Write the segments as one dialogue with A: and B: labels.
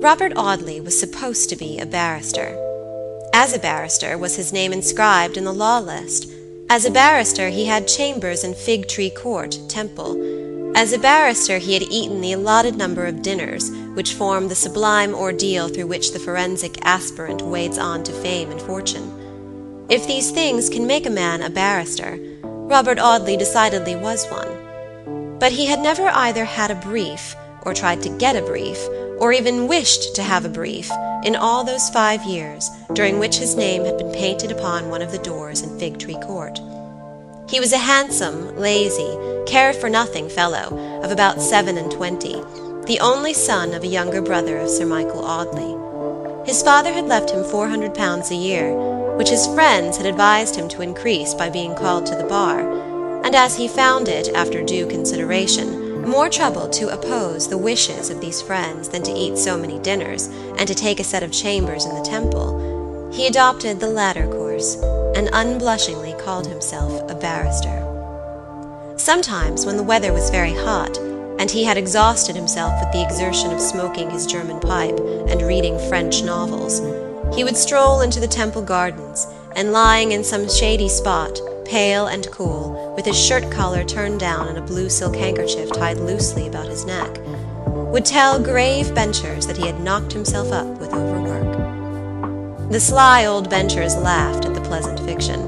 A: Robert Audley was supposed to be a barrister. As a barrister was his name inscribed in the law list. As a barrister he had chambers in Fig Tree Court, Temple. As a barrister he had eaten the allotted number of dinners, which form the sublime ordeal through which the forensic aspirant wades on to fame and fortune. If these things can make a man a barrister, Robert Audley decidedly was one. But he had never either had a brief, or tried to get a brief, or even wished to have a brief, in all those 5 years, during which his name had been painted upon one of the doors in Fig Tree Court. He was a handsome, lazy, care-for-nothing fellow of about 27, the only son of a younger brother of Sir Michael Audley. His father had left him £400 a year, which his friends had advised him to increase by being called to the bar, and as he found it, after due consideration, more trouble to oppose the wishes of these friends than to eat so many dinners and to take a set of chambers in the Temple, he adopted the latter course, and unblushingly called himself a barrister. Sometimes, when the weather was very hot, and he had exhausted himself with the exertion of smoking his German pipe and reading French novels, he would stroll into the Temple Gardens, and lying in some shady spot, pale and cool, with his shirt collar turned down and a blue silk handkerchief tied loosely about his neck, would tell grave benchers that he had knocked himself up with overwork. The sly old benchers laughed at the pleasant fiction,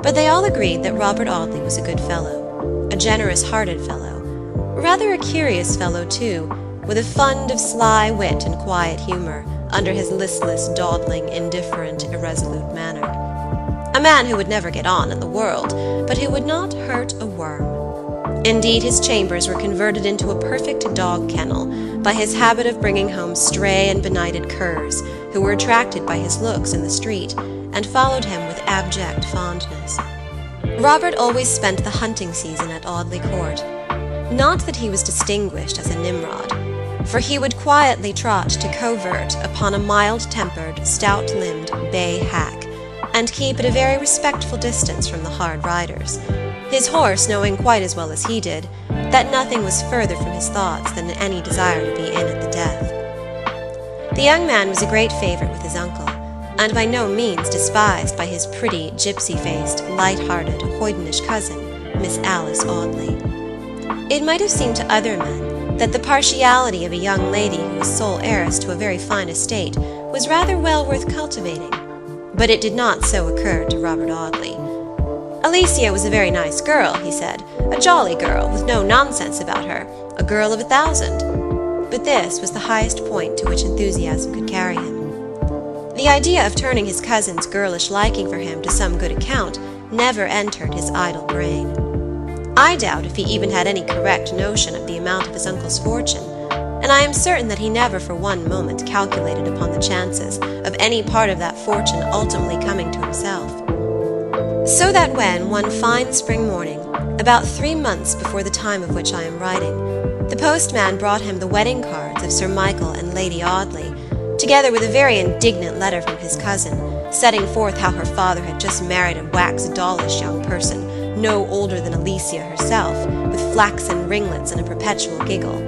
A: but they all agreed that Robert Audley was a good fellow, a generous-hearted fellow, rather a curious fellow, too, with a fund of sly wit and quiet humor under his listless, dawdling, indifferent, irresolute manner. A man who would never get on in the world, but who would not hurt a worm. Indeed, his chambers were converted into a perfect dog kennel by his habit of bringing home stray and benighted curs, who were attracted by his looks in the street, and followed him with abject fondness. Robert always spent the hunting season at Audley Court. Not that he was distinguished as a Nimrod, for he would quietly trot to covert upon a mild-tempered, stout-limbed bay hack, and keep at a very respectful distance from the hard riders, his horse knowing quite as well as he did that nothing was further from his thoughts than any desire to be in at the death. The young man was a great favorite with his uncle, and by no means despised by his pretty, gypsy-faced, light-hearted, hoydenish cousin, Miss Alice Audley. It might have seemed to other men that the partiality of a young lady who was sole heiress to a very fine estate was rather well worth cultivating, but it did not so occur to Robert Audley. Alicia was a very nice girl, he said, a jolly girl, with no nonsense about her, a girl of 1,000. But this was the highest point to which enthusiasm could carry him. The idea of turning his cousin's girlish liking for him to some good account never entered his idle brain. I doubt if he even had any correct notion of the amount of his uncle's fortune, and I am certain that he never for one moment calculated upon the chances of any part of that fortune ultimately coming to himself. So that when, one fine spring morning, about 3 months before the time of which I am writing, the postman brought him the wedding cards of Sir Michael and Lady Audley, together with a very indignant letter from his cousin, setting forth how her father had just married a wax-dollish young person, no older than Alicia herself, with flaxen ringlets and a perpetual giggle.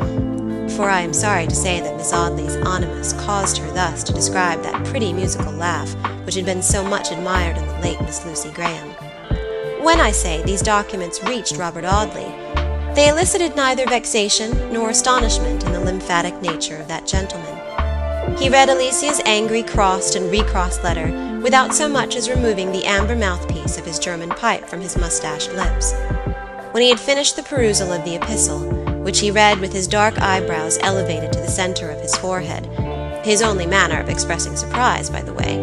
A: For I am sorry to say that Miss Audley's animus caused her thus to describe that pretty musical laugh which had been so much admired in the late Miss Lucy Graham. When I say these documents reached Robert Audley, they elicited neither vexation nor astonishment in the lymphatic nature of that gentleman. He read Alicia's angry crossed and recrossed letter without so much as removing the amber mouthpiece of his German pipe from his mustached lips. When he had finished the perusal of the epistle, which he read with his dark eyebrows elevated to the center of his forehead, his only manner of expressing surprise, by the way,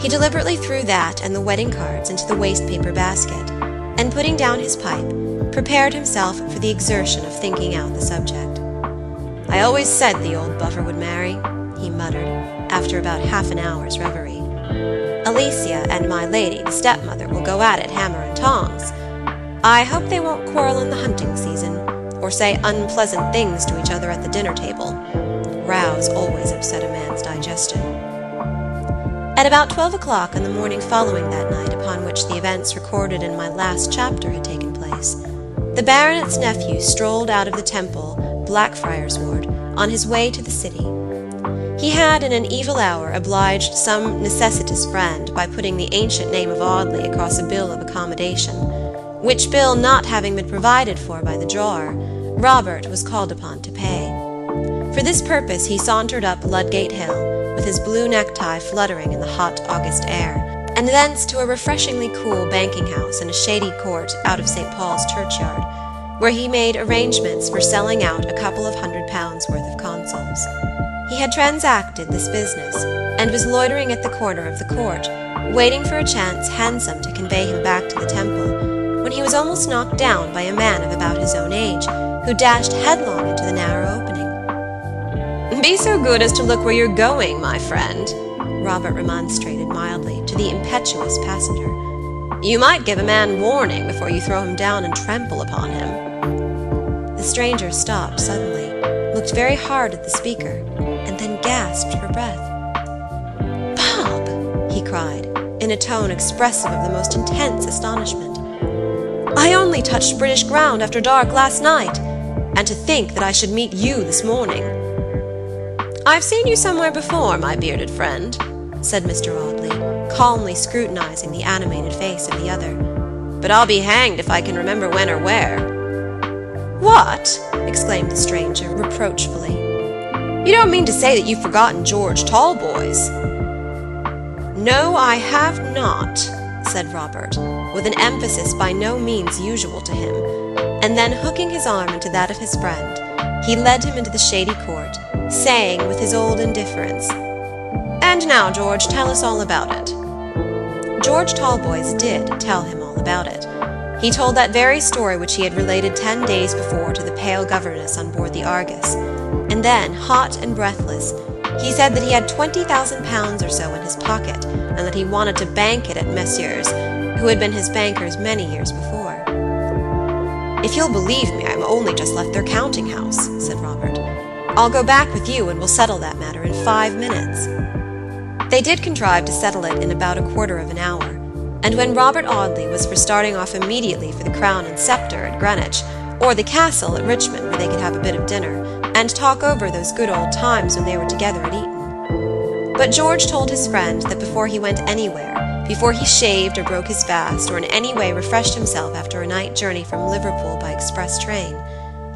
A: he deliberately threw that and the wedding cards into the waste-paper basket, and putting down his pipe, prepared himself for the exertion of thinking out the subject. "I always said the old buffer would marry," he muttered, after about half an hour's reverie. "Alicia and my lady, the stepmother, will go at it hammer and tongs. I hope they won't quarrel in the hunting season, or say unpleasant things to each other at the dinner table. Rows always upset a man's digestion." At about 12 o'clock on the morning following that night upon which the events recorded in my last chapter had taken place, the baronet's nephew strolled out of the Temple, Blackfriars Ward, on his way to the city. He had in an evil hour obliged some necessitous friend by putting the ancient name of Audley across a bill of accommodation, which bill not having been provided for by the drawer, Robert was called upon to pay. For this purpose he sauntered up Ludgate Hill, with his blue necktie fluttering in the hot August air, and thence to a refreshingly cool banking-house in a shady court out of St. Paul's churchyard, where he made arrangements for selling out a couple of £100 worth of consols. He had transacted this business, and was loitering at the corner of the court, waiting for a chance hansom to convey him back to the Temple, when he was almost knocked down by a man of about his own age, who dashed headlong into the narrow opening. "Be so good as to look where you're going, my friend," Robert remonstrated mildly to the impetuous passenger. "You might give a man warning before you throw him down and trample upon him." The stranger stopped suddenly, looked very hard at the speaker, and then gasped for breath. "Bob!" he cried, in a tone expressive of the most intense astonishment. "I only touched British ground after dark last night, and to think that I should meet you this morning." "I've seen you somewhere before, my bearded friend," said Mr. Audley, calmly scrutinizing the animated face of the other, "but I'll be hanged if I can remember when or where." "What?" exclaimed the stranger, reproachfully. "You don't mean to say that you've forgotten George Talboys?" "No, I have not," said Robert, with an emphasis by no means usual to him, and then hooking his arm into that of his friend, he led him into the shady court, saying with his old indifference, "And now, George, tell us all about it." George Talboys did tell him all about it. He told that very story which he had related 10 days before to the pale governess on board the Argus, and then, hot and breathless, he said that he had £20,000 or so in his pocket, and that he wanted to bank it at Messrs., who had been his bankers many years before. "If you'll believe me, I'm only just left their counting-house," said Robert. "I'll go back with you, and we'll settle that matter in 5 minutes." They did contrive to settle it in about a quarter of an hour, and when Robert Audley was for starting off immediately for the Crown and Sceptre at Greenwich, or the Castle at Richmond, where they could have a bit of dinner, and talk over those good old times when they were together at Eton. But George told his friend that before he went anywhere, before he shaved or broke his fast, or in any way refreshed himself after a night journey from Liverpool by express train,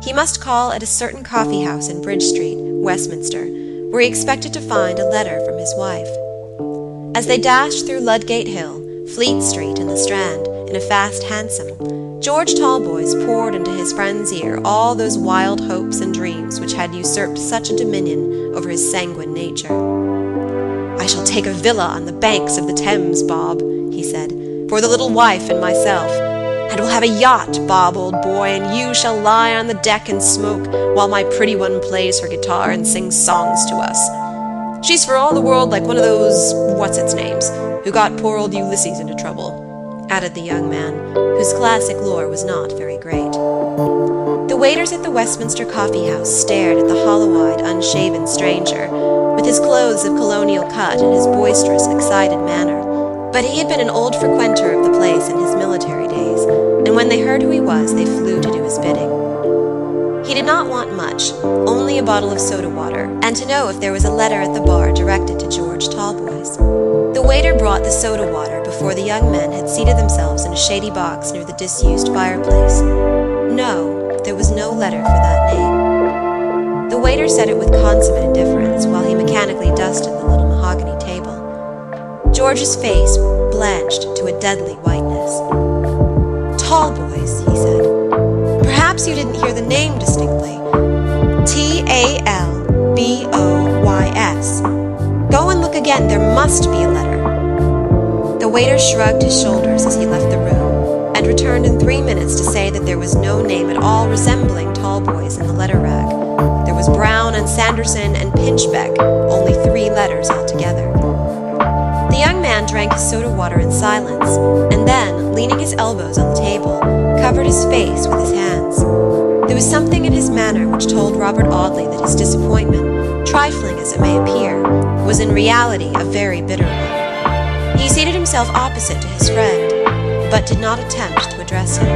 A: he must call at a certain coffee-house in Bridge Street, Westminster, where he expected to find a letter from his wife. As they dashed through Ludgate Hill, Fleet Street, and the Strand, in a fast hansom, George Talboys poured into his friend's ear all those wild hopes and dreams which had usurped such a dominion over his sanguine nature. "I shall take a villa on the banks of the Thames, Bob," he said, "for the little wife and myself, and we'll have a yacht, Bob, old boy, and you shall lie on the deck and smoke, while my pretty one plays her guitar and sings songs to us. She's for all the world like one of those what's-its-names, who got poor old Ulysses into trouble," added the young man, whose classic lore was not very great. The waiters at the Westminster coffee-house stared at the hollow-eyed, unshaven stranger, with his clothes of colonial cut and his boisterous, excited manner, but he had been an old frequenter of the place in his military days, and when they heard who he was, they flew to do his bidding. He did not want much, only a bottle of soda water, and to know if there was a letter at the bar directed to George Talboys. The waiter brought the soda water before the young men had seated themselves in a shady box near the disused fireplace. No, there was no letter for that name. The waiter said it with consummate indifference while he mechanically dusted the little mahogany table. George's face blanched to a deadly whiteness. "Talboys," he said. "Perhaps you didn't hear the name distinctly. Talboys. Go and look again, there must be a letter." The waiter shrugged his shoulders as he left the room, and returned in 3 minutes to say that there was no name at all resembling Talboys in the letter rack. There was Brown and Sanderson and Pinchbeck, only 3 letters altogether. The young man drank his soda water in silence, and then, leaning his elbows on the table, covered his face with his hands. There was something in his manner which told Robert Audley that his disappointment, trifling as it may appear, was in reality a very bitter one. He seated himself opposite to his friend, but did not attempt to address him.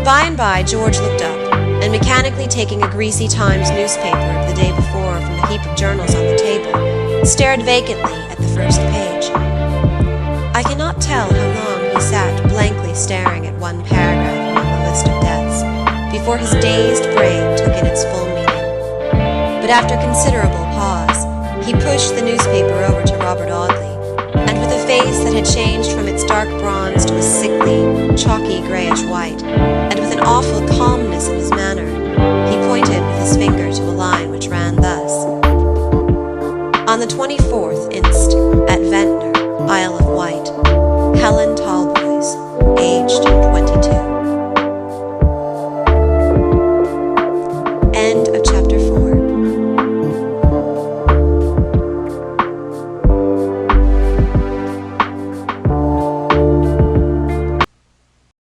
A: By and by George looked up, and mechanically taking a greasy Times newspaper of the day before from a heap of journals on the table, stared vacantly at the first page. I cannot tell how long he sat blankly staring at one paragraph among the list of deaths, before his dazed brain took in its full meaning. But after considerable pause, he pushed the newspaper over to Robert Audley, and with a face that had changed from its dark bronze to a sickly, chalky grayish white, and with an awful calmness